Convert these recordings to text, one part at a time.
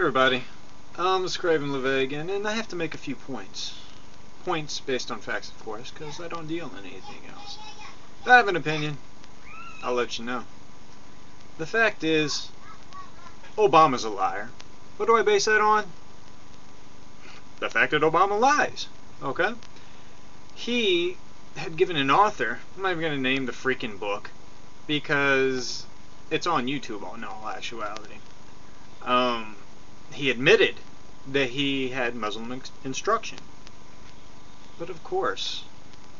Everybody, this is Craven LeVay again, and I have to make a few points. Points based on facts, of course, because I don't deal in anything else. If I have an opinion, I'll let you know. The fact is, Obama's a liar. What do I base that on? The fact that Obama lies. Okay? He had given an author, I'm not even going to name the freaking book, because it's on YouTube in all actuality. He admitted that he had Muslim instruction. But of course,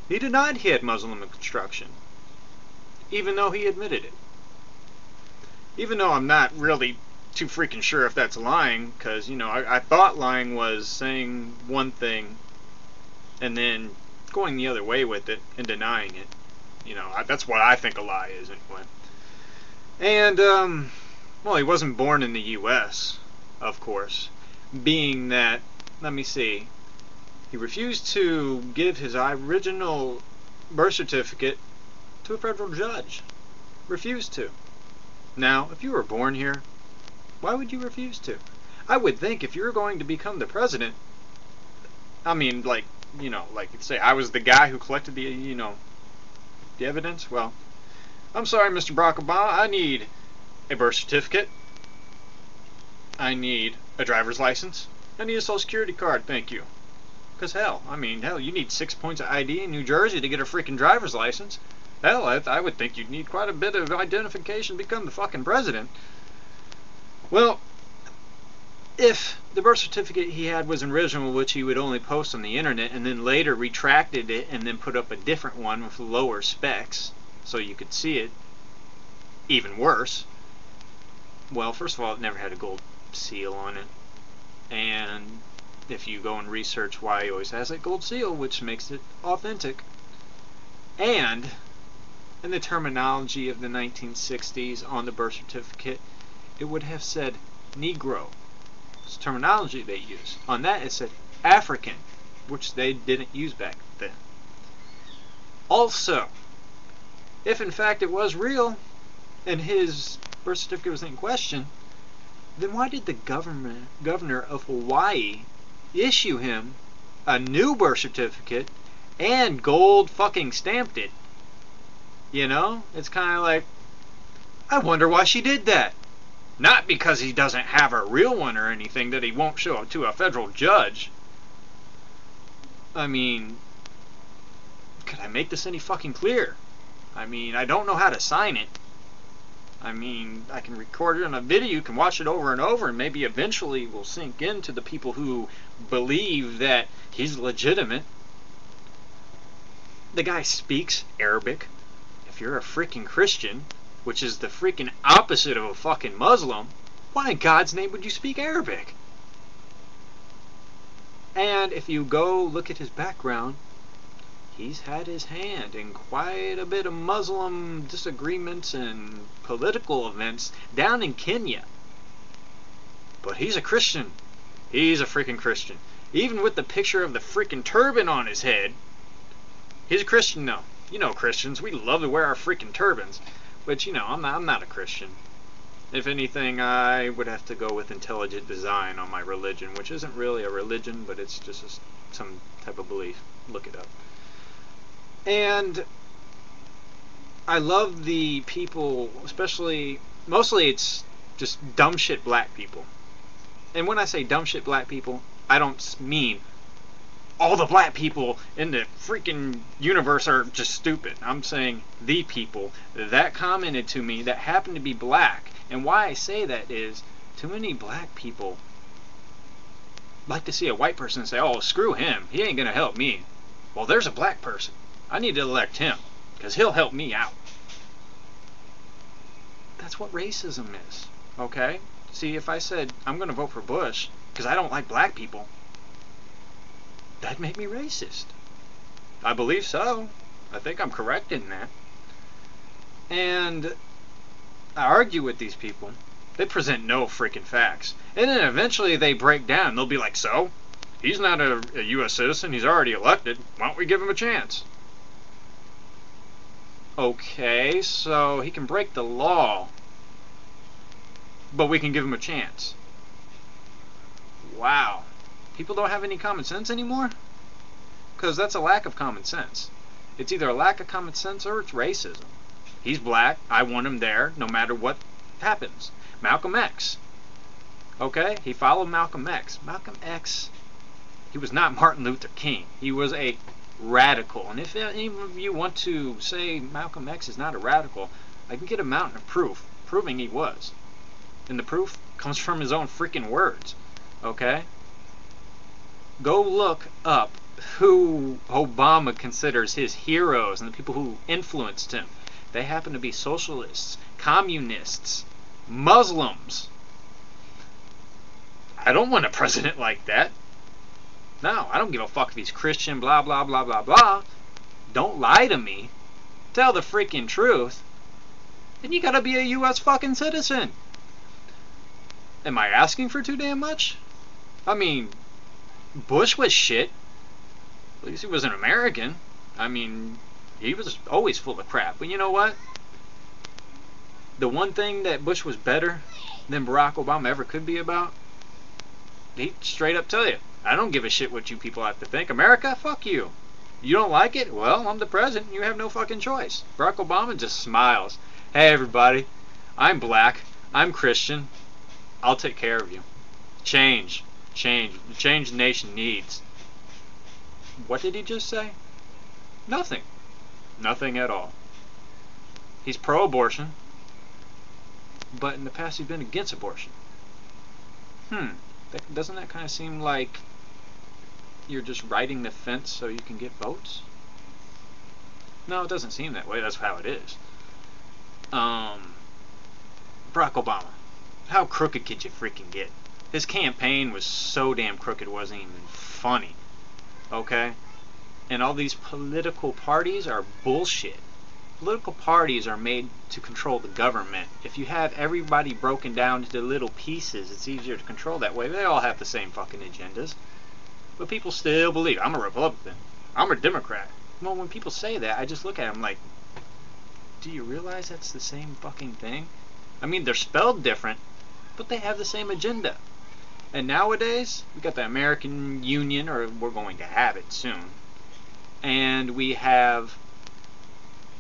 he denied he had Muslim instruction, even though he admitted it. Even though I'm not really too freaking sure if that's lying, because, you know, I thought lying was saying one thing and then going the other way with it and denying it. You know, that's what I think a lie is, anyway. And, well, he wasn't born in the U.S., of course, being that, let me see, he refused to give his original birth certificate to a federal judge. Refused to. Now, if you were born here, why would you refuse to? I would think if you're going to become the president, I mean, like, you know, like, say I was the guy who collected the, you know, the evidence. Well, I'm sorry, Mr. Barack Obama, I need a birth certificate. I need a driver's license. I need a social security card, thank you. Because hell, I mean, hell, you need 6 points of ID in New Jersey to get a freaking driver's license. Hell, I would think you'd need quite a bit of identification to become the fucking president. Well, if the birth certificate he had was an original, which he would only post on the internet, and then later retracted it and then put up a different one with lower specs so you could see it, even worse. Well, first of all, it never had a gold seal on it, and if you go and research why he always has that gold seal, which makes it authentic, and in the terminology of the 1960s on the birth certificate, it would have said Negro. It's terminology they use. On that it said African, which they didn't use back then. Also, if in fact it was real and his birth certificate was in question, then why did the governor of Hawaii issue him a new birth certificate and gold fucking stamped it? You know, it's kind of like, I wonder why she did that. Not because he doesn't have a real one or anything that he won't show to a federal judge. I mean, could I make this any fucking clearer? I mean, I don't know how to sign it. I mean, I can record it on a video, you can watch it over and over, and maybe eventually will sink into the people who believe that he's legitimate. The guy speaks Arabic. If you're a freaking Christian, which is the freaking opposite of a fucking Muslim, why in God's name would you speak Arabic? And if you go look at his background, he's had his hand in quite a bit of Muslim disagreements and political events down in Kenya. But he's a Christian. He's a freaking Christian. Even with the picture of the freaking turban on his head, he's a Christian now. You know Christians, we love to wear our freaking turbans. But, you know, I'm not a Christian. If anything, I would have to go with intelligent design on my religion, which isn't really a religion, but it's just some type of belief. Look it up. And I love the people, mostly it's just dumb shit black people. And when I say dumb shit black people, I don't mean all the black people in the freaking universe are just stupid. I'm saying the people that commented to me that happen to be black. And why I say that is, too many black people like to see a white person and say, oh, screw him, he ain't gonna help me. Well, there's a black person, I need to elect him, because he'll help me out. That's what racism is, okay? See, if I said, I'm gonna vote for Bush because I don't like black people, that'd make me racist. I believe so. I think I'm correct in that. And I argue with these people. They present no freaking facts. And then eventually they break down. They'll be like, so? He's not a U.S. citizen. He's already elected. Why don't we give him a chance? Okay, so he can break the law, but we can give him a chance. Wow. People don't have any common sense anymore? Because that's a lack of common sense. It's either a lack of common sense or it's racism. He's black. I want him there no matter what happens. Malcolm X. Okay? He followed Malcolm X. Malcolm X, he was not Martin Luther King. He was a radical. And if any of you want to say Malcolm X is not a radical, I can get a mountain of proof proving he was. And the proof comes from his own freaking words. Okay? Go look up who Obama considers his heroes and the people who influenced him. They happen to be socialists, communists, Muslims. I don't want a president like that. No, I don't give a fuck if he's Christian, blah, blah, blah, blah, blah. Don't lie to me. Tell the freaking truth. Then you gotta be a U.S. fucking citizen. Am I asking for too damn much? I mean, Bush was shit. At least he was an American. I mean, he was always full of crap. But you know what? The one thing that Bush was better than Barack Obama ever could be about, he'd straight up tell you, I don't give a shit what you people have to think. America, fuck you. You don't like it? Well, I'm the president. You have no fucking choice. Barack Obama just smiles. Hey, everybody. I'm black. I'm Christian. I'll take care of you. Change. Change. The change the nation needs. What did he just say? Nothing. Nothing at all. He's pro-abortion, but in the past he's been against abortion. Doesn't that kind of seem like you're just riding the fence so you can get votes? No, it doesn't seem that way. That's how it is. Barack Obama. How crooked could you freaking get? His campaign was so damn crooked it wasn't even funny. Okay? And all these political parties are bullshit. Political parties are made to control the government. If you have everybody broken down into little pieces, it's easier to control that way. They all have the same fucking agendas. But people still believe, I'm a Republican. I'm a Democrat. Well, when people say that, I just look at them like, do you realize that's the same fucking thing? I mean, they're spelled different, but they have the same agenda. And nowadays, we got the American Union, or we're going to have it soon. And we have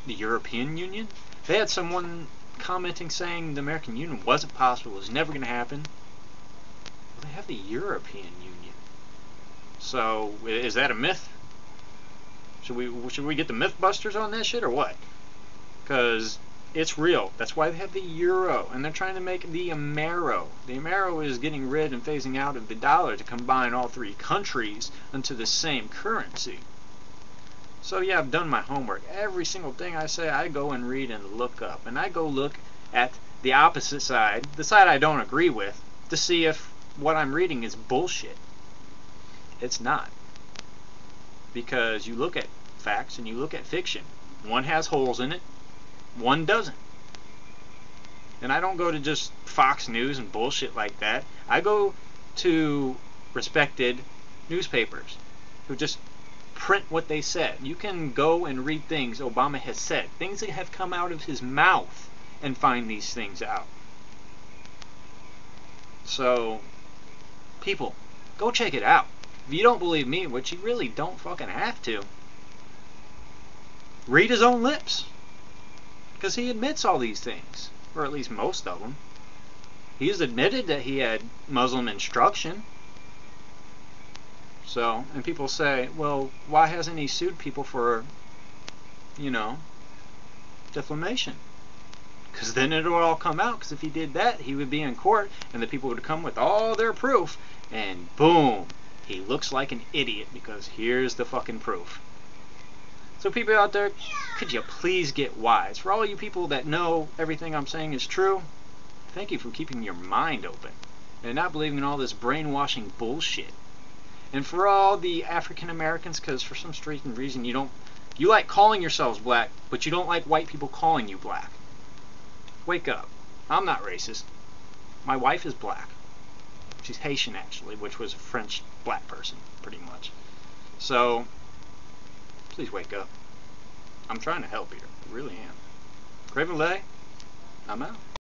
the European Union. They had someone commenting saying the American Union wasn't possible, it was never going to happen. Well, they have the European Union. So, is that a myth? Should we get the Mythbusters on that shit, or what? Because it's real. That's why they have the euro, and they're trying to make the Amero. The Amero is getting rid and phasing out of the dollar to combine all three countries into the same currency. So yeah, I've done my homework. Every single thing I say, I go and read and look up. And I go look at the opposite side, the side I don't agree with, to see if what I'm reading is bullshit. It's not. Because you look at facts and you look at fiction. One has holes in it, one doesn't. And I don't go to just Fox News and bullshit like that. I go to respected newspapers who just print what they said. You can go and read things Obama has said, things that have come out of his mouth, and find these things out. So, people, go check it out. If you don't believe me, which you really don't fucking have to, read his own lips. Because he admits all these things, or at least most of them. He's admitted that he had Muslim instruction. So, and people say, well, why hasn't he sued people for, defamation? Because then it would all come out, because if he did that, he would be in court, and the people would come with all their proof, and boom, he looks like an idiot, because here's the fucking proof. So people out there, could you please get wise? For all you people that know everything I'm saying is true, thank you for keeping your mind open, and not believing in all this brainwashing bullshit. And for all the African Americans, because for some strange reason you like calling yourselves black, but you don't like white people calling you black. Wake up. I'm not racist. My wife is black. She's Haitian, actually, which was a French black person, pretty much. So, please wake up. I'm trying to help here. I really am. Craven, I'm out.